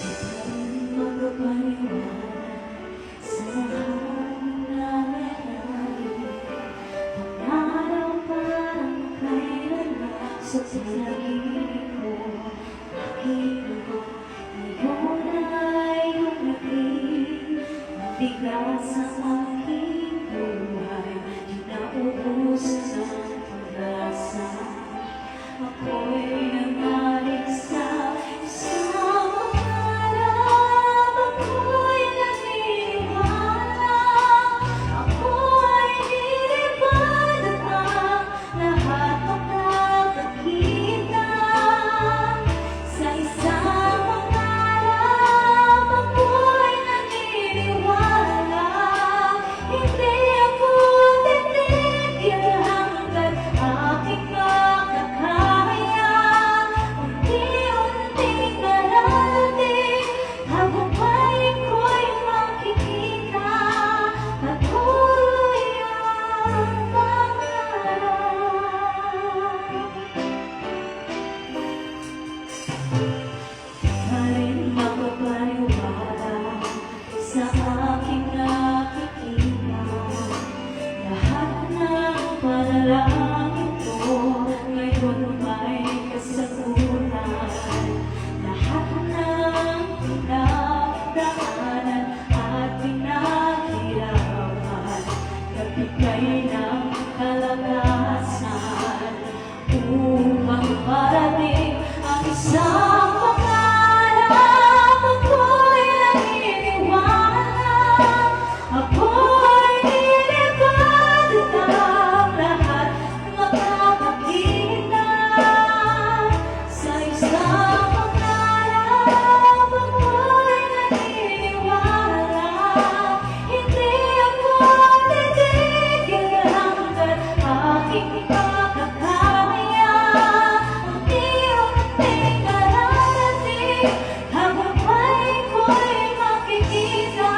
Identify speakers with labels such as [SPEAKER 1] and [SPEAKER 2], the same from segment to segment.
[SPEAKER 1] Di pa rin magpapaniwala sa lahat ng nangyayari. Pangarap parang kailan lang sa pinaginip mo. Nakita ko ngayon ay dumating. Mabigat sa aking buhay, di naubusan ng pag-asa. Ako'y nangaling sa isang pangarap. Ako'y naniniwala. Ako ay nilipad at ang lahat makakakita. Sa isang pangarap, ako'y naniniwala. Hindi ako titigil hanggat aking makakaya. Unti-unting kararating, tagumpay ko'y makikita. Patuloy ang pangarap. Di pa rin mapapaniwala sa aking nakikita. Lahat ng panalangin ko ngayon may kasagutan. Lahat ng pinagdaanan at pinaghirapan, nagbigay ng kalakasan upang marating ang isang pangarap. Ako'y naniniwala. Ako'y nilipad at ang lahat makakakita. Sa isang pangarap, ako'y naniniwala. Hindi ako titigil hanggat aking makakaya. Unti-unting kararating, tagumpay ko'y makikita.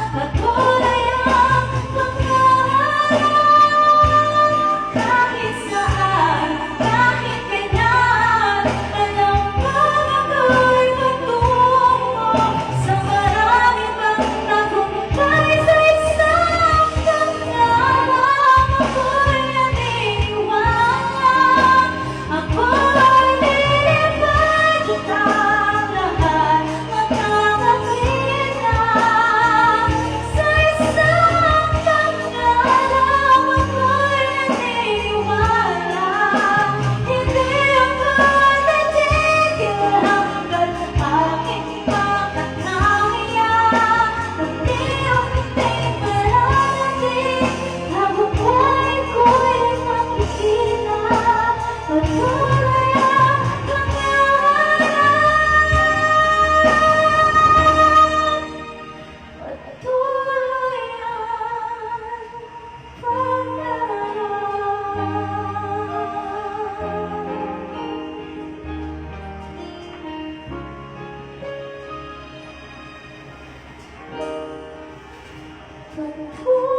[SPEAKER 1] Patuloy ang pangarap. Kahit saan, kahit kailan, alam kong ako'y tutungo sa marami pang tagumpay. Sa isang pangarap, ako'y naniniwala. Ako'y nilipad at ang lahat makakakita. Sa isang pangarap, ako'y naniniwala. Hindi ako titigil hanggat aking makakaya. Unti-unting kararating, tagumpay ko'y makikita. Patuloy ang pangarap. Patuloy ang pangarap. Patuloy